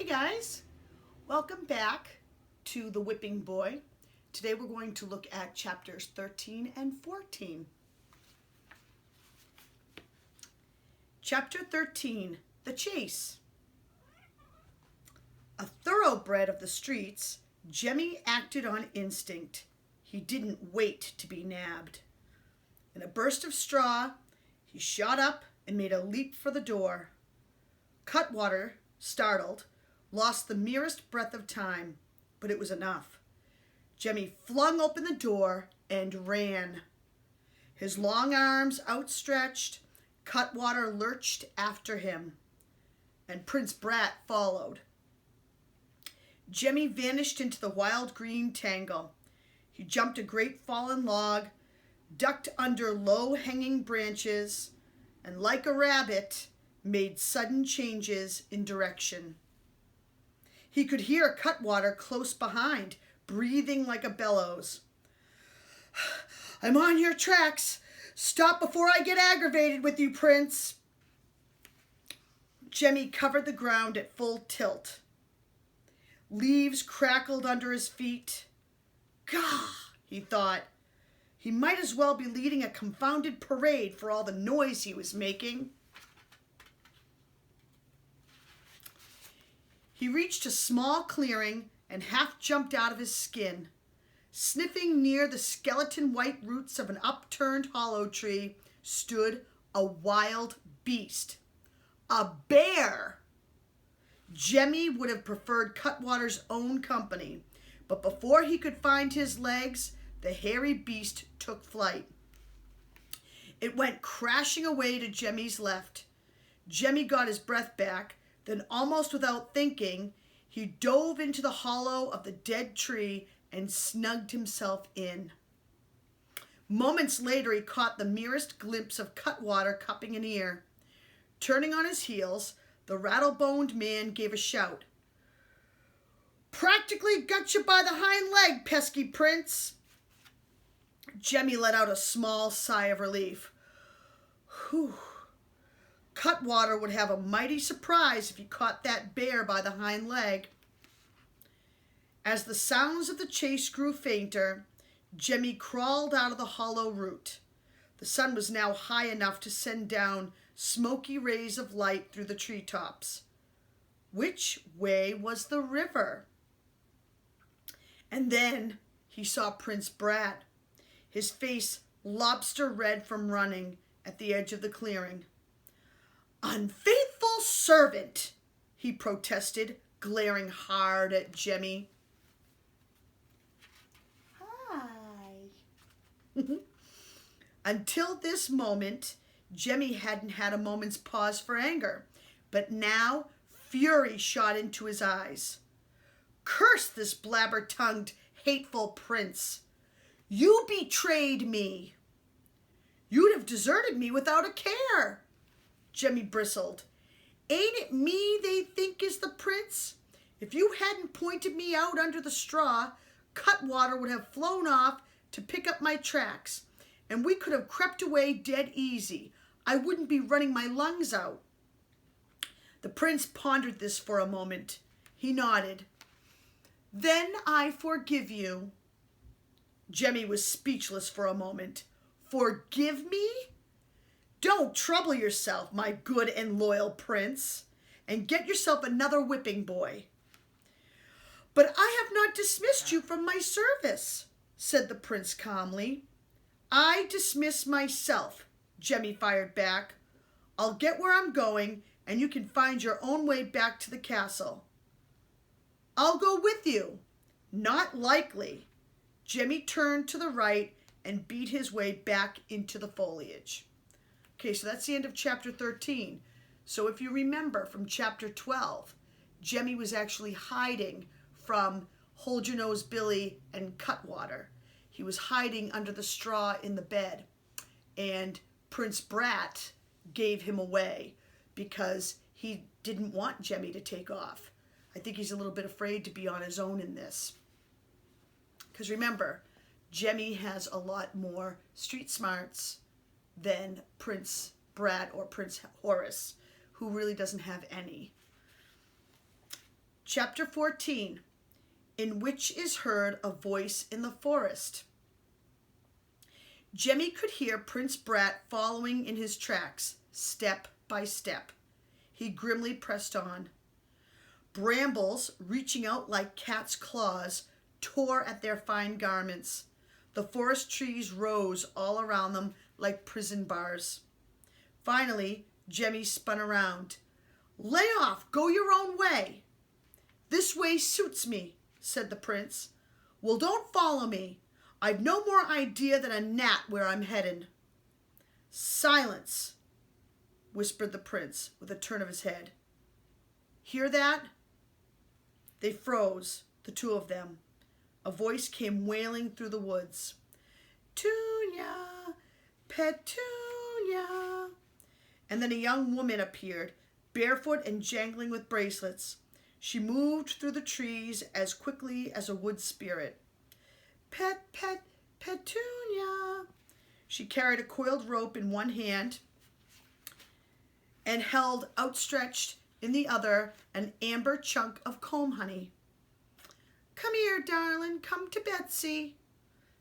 Hey guys, welcome back to The Whipping Boy. Today we're going to look at chapters 13 and 14. Chapter 13, The Chase. A thoroughbred of the streets, Jemmy acted on instinct. He didn't wait to be nabbed. In a burst of straw, he shot up and made a leap for the door. Cutwater, startled, lost the merest breath of time, but it was enough. Jemmy flung open the door and ran. His long arms outstretched, Cutwater lurched after him, and Prince Brat followed. Jemmy vanished into the wild green tangle. He jumped a great fallen log, ducked under low-hanging branches, and like a rabbit, made sudden changes in direction. He could hear Cutwater close behind, breathing like a bellows. "I'm on your tracks. Stop before I get aggravated with you, Prince." Jemmy covered the ground at full tilt. Leaves crackled under his feet. Gah, he thought. He might as well be leading a confounded parade for all the noise he was making. He reached a small clearing and half jumped out of his skin. Sniffing near the skeleton white roots of an upturned hollow tree stood a wild beast. A bear! Jemmy would have preferred Cutwater's own company, but before he could find his legs, the hairy beast took flight. It went crashing away to Jemmy's left. Jemmy got his breath back. Then, almost without thinking, he dove into the hollow of the dead tree and snugged himself in. Moments later, he caught the merest glimpse of Cutwater cupping an ear. Turning on his heels, the rattle-boned man gave a shout. "Practically got you by the hind leg, pesky prince." Jemmy let out a small sigh of relief. Whew. Cutwater would have a mighty surprise if he caught that bear by the hind leg. As the sounds of the chase grew fainter, Jemmy crawled out of the hollow root. The sun was now high enough to send down smoky rays of light through the treetops. Which way was the river? And then he saw Prince Brat, his face lobster red from running, at the edge of the clearing. "Unfaithful servant!" he protested, glaring hard at Jemmy. "Hi." Until this moment, Jemmy hadn't had a moment's pause for anger, but now fury shot into his eyes. "Curse this blabber-tongued, hateful prince! You betrayed me!" "You'd have deserted me without a care," Jemmy bristled. "Ain't it me they think is the prince? If you hadn't pointed me out under the straw, Cutwater would have flown off to pick up my tracks, and we could have crept away dead easy. I wouldn't be running my lungs out." The prince pondered this for a moment. He nodded. "Then I forgive you." Jemmy was speechless for a moment. "Forgive me? Don't trouble yourself, my good and loyal prince, and get yourself another whipping boy." "But I have not dismissed you from my service," said the prince calmly. "I dismiss myself," Jemmy fired back. "I'll get where I'm going, and you can find your own way back to the castle." "I'll go with you." "Not likely." Jemmy turned to the right and beat his way back into the foliage. Okay, so that's the end of chapter 13. So if you remember from chapter 12, Jemmy was actually hiding from Hold Your Nose Billy and Cutwater. He was hiding under the straw in the bed. And Prince Brat gave him away because he didn't want Jemmy to take off. I think he's a little bit afraid to be on his own in this. Because remember, Jemmy has a lot more street smarts than Prince Brat or Prince Horace, who really doesn't have any. Chapter 14, in which is heard a voice in the forest. Jemmy could hear Prince Brat following in his tracks, step by step. He grimly pressed on. Brambles, reaching out like cats' claws, tore at their fine garments. The forest trees rose all around them like prison bars. Finally, Jemmy spun around. "Lay off! Go your own way!" "This way suits me," said the prince. "Well, don't follow me. I've no more idea than a gnat where I'm headed." "Silence," whispered the prince with a turn of his head. "Hear that?" They froze, the two of them. A voice came wailing through the woods. "Tunya, Petunia." And then a young woman appeared, barefoot and jangling with bracelets. She moved through the trees as quickly as a wood spirit. Petunia." She carried a coiled rope in one hand and held outstretched in the other an amber chunk of comb honey. "Come here, darling, come to Betsy."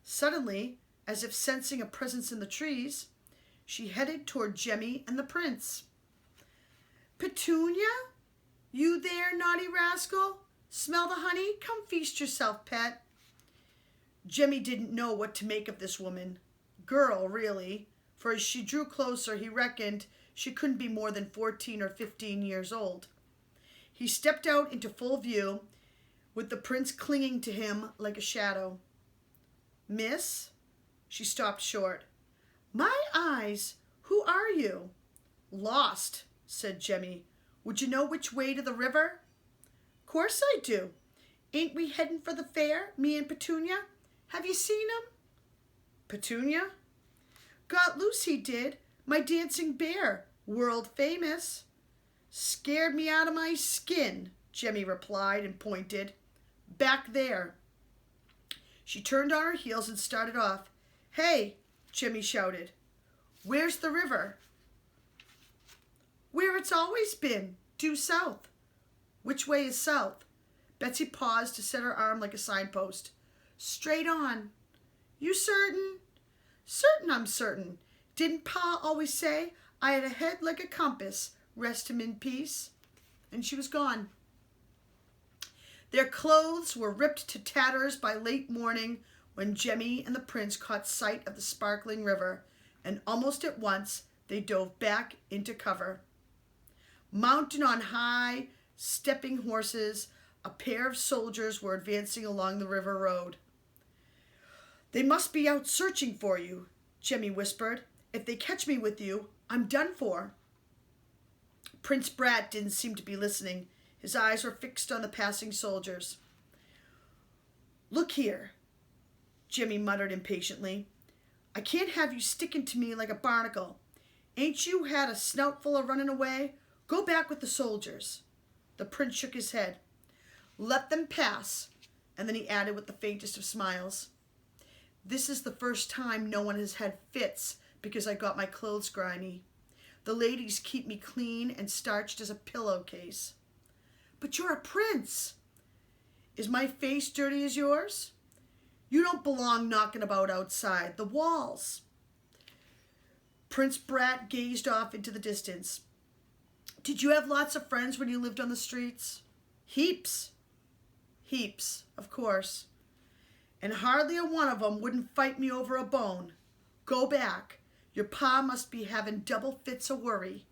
Suddenly, as if sensing a presence in the trees, she headed toward Jemmy and the prince. "Petunia? You there, naughty rascal? Smell the honey? Come feast yourself, pet." Jemmy didn't know what to make of this woman. Girl, really, for as she drew closer, he reckoned she couldn't be more than 14 or 15 years old. He stepped out into full view, with the prince clinging to him like a shadow. "Miss?" She stopped short. "My eyes! Who are you?" "Lost," said Jemmy. "Would you know which way to the river?" "Course I do. Ain't we heading for the fair, me and Petunia? Have you seen him?" "Petunia?" "Got loose he did. My dancing bear, world famous." "Scared me out of my skin," Jemmy replied and pointed. "Back there." She turned on her heels and started off. "Hey," Jemmy shouted. "Where's the river?" "Where it's always been, due south." "Which way is south?" Betsy paused to set her arm like a signpost. "Straight on." "You certain?" "Certain, I'm certain. Didn't Pa always say I had a head like a compass, rest him in peace?" And she was gone. Their clothes were ripped to tatters by late morning when Jemmy and the prince caught sight of the sparkling river, and almost at once they dove back into cover. Mounted on high, stepping horses, a pair of soldiers were advancing along the river road. "They must be out searching for you," Jemmy whispered. "If they catch me with you, I'm done for." Prince Brat didn't seem to be listening. His eyes were fixed on the passing soldiers. "Look here," Jemmy muttered impatiently. "I can't have you sticking to me like a barnacle. Ain't you had a snoutful of running away? Go back with the soldiers." The prince shook his head. "Let them pass," and then he added with the faintest of smiles, "This is the first time no one has had fits because I got my clothes grimy. The ladies keep me clean and starched as a pillowcase." "But you're a prince." "Is my face dirty as yours?" "You don't belong knocking about outside the walls." Prince Brat gazed off into the distance. "Did you have lots of friends when you lived on the streets?" "Heaps." "Heaps, of course. And hardly a one of 'em wouldn't fight me over a bone. Go back. Your pa must be having double fits of worry."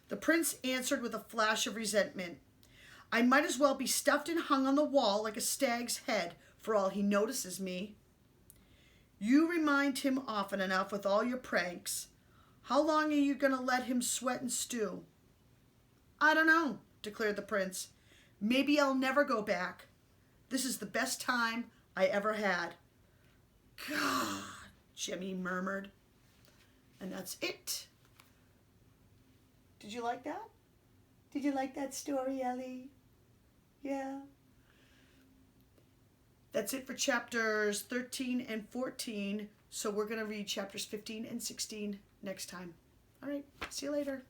The prince answered with a flash of resentment. "I might as well be stuffed and hung on the wall like a stag's head for all he notices me." "You remind him often enough with all your pranks. How long are you going to let him sweat and stew?" "I don't know," declared the prince. "Maybe I'll never go back. This is the best time I ever had." "God," Jemmy murmured. And that's it. Did you like that? Did you like that story, Ellie? Yeah. That's it for chapters 13 and 14. So we're going to read chapters 15 and 16 next time. All right. See you later.